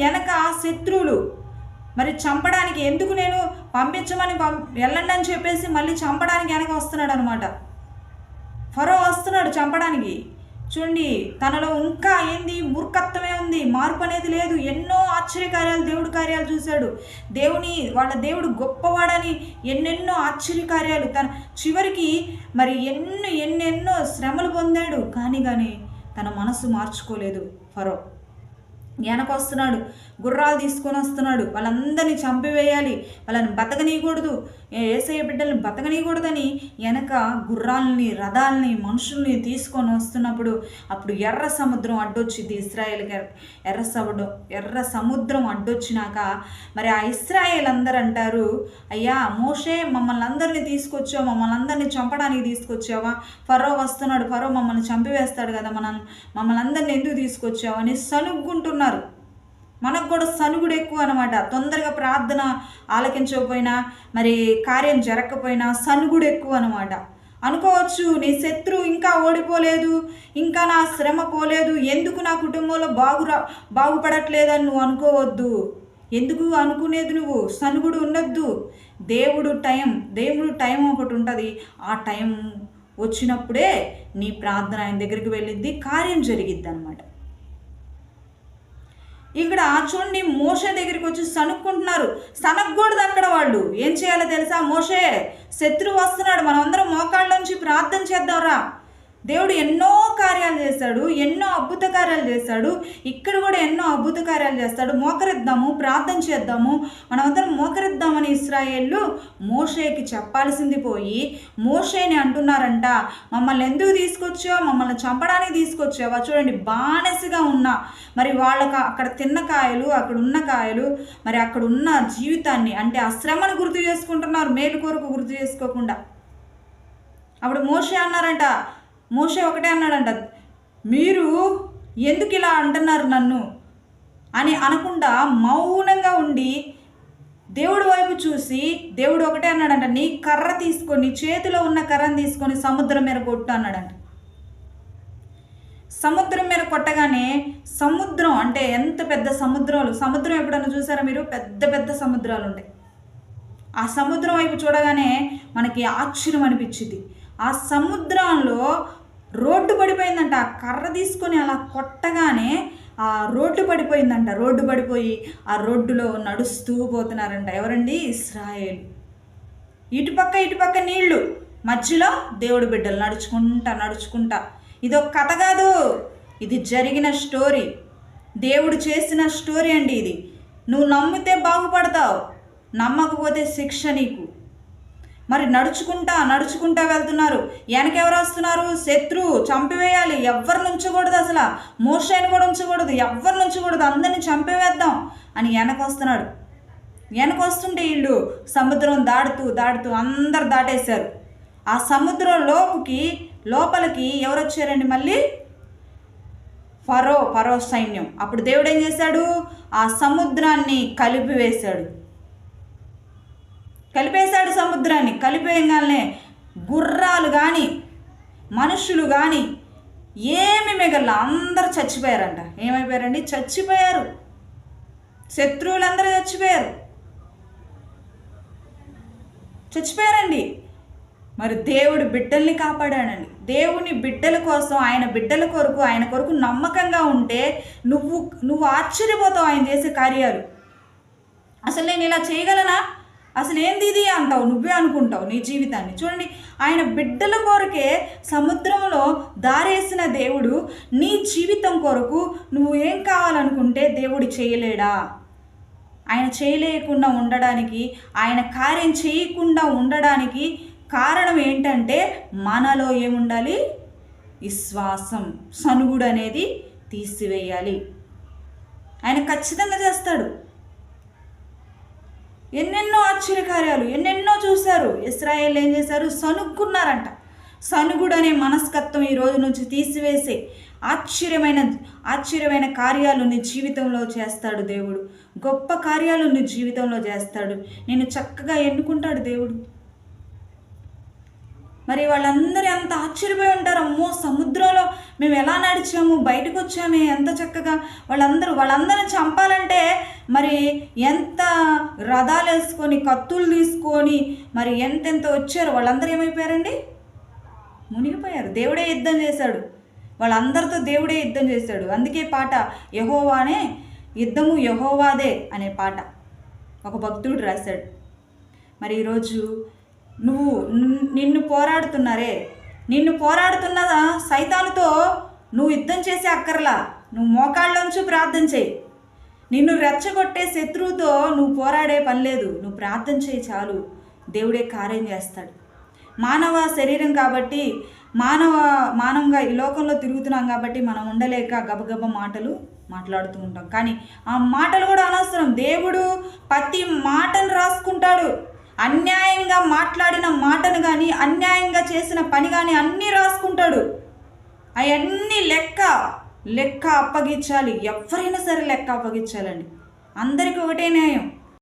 వెనక శత్రువులు మరి చంపడానికి, ఎందుకు నేను పంపించమని వెళ్ళండి అని చెప్పేసి మళ్ళీ చంపడానికి వెనక వస్తున్నాడు అనమాట. ఫరో వస్తున్నాడు చంపడానికి. చూడండి, తనలో ఇంకా ఏంది, మూర్ఖత్వమే ఉంది, మార్పు అనేది లేదు. ఎన్నో ఆశ్చర్యకార్యాలు, దేవుడు కార్యాలు చూశాడు. వాళ్ళ దేవుడు గొప్పవాడని ఎన్నెన్నో ఆశ్చర్యకార్యాలు, తన చివరికి మరి ఎన్నెన్నో శ్రమలు పొందాడు. కానీ తన మనసు మార్చుకోలేదు ఫరో. వెనకొస్తున్నాడు, గుర్రాలు తీసుకొని వస్తున్నాడు, వాళ్ళందరినీ చంపివేయాలి, వాళ్ళని బతకనీయకూడదు, యేసయ్య బిడ్డల్ని బతకనీయకూడదని వెనక గుర్రాలని, రథాలని, మనుషుల్ని తీసుకొని వస్తున్నప్పుడు అప్పుడు ఎర్ర సముద్రం అడ్డొచ్చింది ఇశ్రాయేల్కి. ఎర్ర సముద్రం అడ్డొచ్చినాక మరి ఆ ఇశ్రాయేల్ అందరూ అంటారు, అయ్యా మోషే, మమ్మల్ని అందరినీ తీసుకొచ్చావు, మమ్మల్ని అందరినీ చంపడానికి తీసుకొచ్చావా? ఫరో వస్తున్నాడు, ఫరో మమ్మల్ని చంపివేస్తాడు కదా, మమ్మల్ని అందరినీ ఎందుకు తీసుకొచ్చావు అని సనుగ్గుంటున్నారు. మనకు కూడా సనుగుడు ఎక్కువ అనమాట. తొందరగా ప్రార్థన ఆలకించకపోయినా, మరి కార్యం జరగకపోయినా సనుగుడు ఎక్కువ అనమాట. అనుకోవచ్చు, నీ శత్రువు ఇంకా ఓడిపోలేదు, ఇంకా నా శ్రమ పోలేదు, ఎందుకు నా కుటుంబంలో బాగుపడట్లేదని నువ్వు అనుకోవద్దు. ఎందుకు అనుకునేది నువ్వు? సనుగుడు ఉండొద్దు. దేవుడు టైం ఒకటి ఉంటుంది. ఆ టైం వచ్చినప్పుడే నీ ప్రార్థన ఆయన దగ్గరికి వెళ్ళిద్ది, కార్యం జరిగిద్ది అనమాట. ఇక్కడ చూడండి, మోషే దగ్గరికి వచ్చి సనుక్కుంటున్నారు. సనక్కూడదు అక్కడ. వాళ్ళు ఏం చేయాలో తెలుసా? మోషే, శత్రువు వస్తున్నాడు, మనం అందరం మోకాళ్ళ నుంచి ప్రార్థన చేద్దాంరా. దేవుడు ఎన్నో కార్యాలు చేశాడు, ఎన్నో అద్భుత కార్యాలు చేశాడు. ఇక్కడ కూడా ఎన్నో అద్భుత కార్యాలు చేస్తాడు. మోకరిద్దాము, ప్రార్థన చేద్దాము, మనమందరం మోకరిద్దామని ఇశ్రాయేళ్ళు మోషేకి చెప్పాల్సింది పోయి మోషేని అంటున్నారంట, మమ్మల్ని ఎందుకు తీసుకొచ్చావు? మమ్మల్ని చంపడానికి తీసుకొచ్చావా? చూడండి, బానిసగా ఉన్న మరి వాళ్ళకి అక్కడ తిన్న కాయలు, అక్కడ ఉన్న కాయలు, మరి అక్కడ ఉన్న జీవితాన్ని, అంటే ఆ శ్రమను గుర్తు చేసుకుంటున్నారు, మేలు కొరకు గుర్తు చేసుకోకుండా. అప్పుడు మోషే ఒకటే అన్నాడంట, మీరు ఎందుకు ఇలా అంటున్నారు నన్ను అని అనకుండా మౌనంగా ఉండి దేవుడి వైపు చూసి దేవుడు ఒకటే అన్నాడంట, నీ కర్ర తీసుకొని, చేతిలో ఉన్న కర్రను తీసుకొని సముద్రం మీద కొట్టు అన్నాడంట. సముద్రం మీద కొట్టగానే సముద్రం, అంటే ఎంత పెద్ద సముద్రం ఎప్పుడన్నా చూసారా మీరు? పెద్ద పెద్ద సముద్రాలు ఉంటాయి. ఆ సముద్రం వైపు చూడగానే మనకి ఆశ్చర్యం అనిపించింది. ఆ సముద్రంలో రోడ్డు పడిపోయిందంట. ఆ కర్ర తీసుకొని అలా కొట్టగానే ఆ రోడ్డు పడిపోయిందంట. రోడ్డు పడిపోయి ఆ రోడ్డులో నడుస్తూ పోతున్నారంట. ఎవరండి? ఇశ్రాయేలు. ఇటుపక్క నీళ్లు, మధ్యలో దేవుడి బిడ్డలు నడుచుకుంటా. ఇదొక కథ కాదు, ఇది జరిగిన స్టోరీ, దేవుడు చేసిన స్టోరీ అండి ఇది. నువ్వు నమ్మితే బాగుపడతావు, నమ్మకపోతే శిక్ష నీకు. మరి నడుచుకుంటా వెళ్తున్నారు. వెనకెవరు వస్తున్నారు? శత్రువు. చంపివేయాలి, ఎవరిని ఉంచకూడదు, అసలు మోషేని కూడా ఉంచకూడదు, ఎవరిని ఉంచకూడదు, అందరినీ చంపివేద్దాం అని వెనకొస్తుంటే వీళ్ళు సముద్రం దాటుతూ అందరు దాటేశారు. ఆ సముద్రం లోపలికి ఎవరు వచ్చారండి? మళ్ళీ ఫరో సైన్యం. అప్పుడు దేవుడు ఏం చేశాడు? ఆ సముద్రాన్ని కలిపేశాడు. సముద్రాన్ని కలిపేయగానే గుర్రాలు కానీ మనుషులు కానీ ఏమి మిగల, అందరూ చచ్చిపోయారంట. ఏమైపోయారండి? చచ్చిపోయారు. శత్రువులందరూ చచ్చిపోయారండి. మరి దేవుడు బిడ్డల్ని కాపాడాడండి. దేవుని బిడ్డల కోసం, ఆయన బిడ్డల కొరకు, ఆయన కొరకు నమ్మకంగా ఉంటే నువ్వు ఆశ్చర్యపోతావు ఆయన చేసే కార్యాలు. అసలు నేను ఇలా చేయగలనా, అసలు ఏంది ఇది అంటావు, నువ్వే అనుకుంటావు నీ జీవితాన్ని. చూడండి, ఆయన బిడ్డల కొరకే సముద్రంలో దారేసిన దేవుడు నీ జీవితం కొరకు నువ్వు ఏం కావాలనుకుంటే దేవుడు చేయలేడా? ఆయన చేయలేకుండా ఉండడానికి, ఆయన కార్యం చేయకుండా ఉండడానికి కారణం ఏంటంటే మనలో ఏముండాలి? విశ్వాసం, సనుగుడు అనేది తీసివేయాలి. ఆయన ఖచ్చితంగా చేస్తాడు. ఎన్నెన్నో ఆశ్చర్యకార్యాలు ఎన్నెన్నో చూశారు. ఇశ్రాయేలు ఏం చేశారు? సనుక్కున్నారంట. సనుగుడు అనే మనస్తత్వం ఈ రోజు నుంచి తీసివేసే ఆశ్చర్యమైన కార్యాలు నీ జీవితంలో చేస్తాడు దేవుడు. గొప్ప కార్యాలు నీ జీవితంలో చేస్తాడు. నేను చక్కగా ఎన్నుకుంటాడు దేవుడు. మరి వాళ్ళందరూ అంత ఆశ్చర్యపోయి ఉంటారు. అమ్మో, సముద్రంలో మేము ఎలా నడిచాము, బయటకు వచ్చామే ఎంత చక్కగా. వాళ్ళందరిని చంపాలంటే మరి ఎంత రథాలు వేసుకొని కత్తులు తీసుకొని మరి ఎంతెంత వచ్చారు. వాళ్ళందరూ ఏమైపోయారండి? మునిగిపోయారు. దేవుడే యుద్ధం చేశాడు, వాళ్ళందరితో దేవుడే యుద్ధం చేశాడు. అందుకే పాట యెహోవానే యుద్ధము యెహోవాదే అనే పాట ఒక భక్తుడు రాశాడు. మరి ఈరోజు నిన్ను పోరాడుతున్న సైతానుతో నువ్వు యుద్ధం చేసే అక్కర్లా. నువ్వు మోకాళ్ళలోంచి ప్రార్థన చేయి. నిన్ను రెచ్చగొట్టే శత్రువుతో నువ్వు పోరాడే పని లేదు. నువ్వు ప్రార్థన చేయి చాలు, దేవుడే కార్యం చేస్తాడు. మానవ శరీరం కాబట్టి మానవంగా ఈ లోకంలో తిరుగుతున్నాం కాబట్టి మనం ఉండలేక గబగబ మాటలు మాట్లాడుతూ ఉంటాం. కానీ ఆ మాటలు కూడా అనవసరం. దేవుడు ప్రతి మాటను రాసుకుంటాడు. అన్యాయంగా మాట్లాడిన మాటను కానీ, అన్యాయంగా చేసిన పని కానీ అన్నీ రాసుకుంటాడు. అవన్నీ లెక్క అప్పగించాలి. ఎవరైనా సరే లెక్క అప్పగించాలండి. అందరికీ ఒకటే న్యాయం.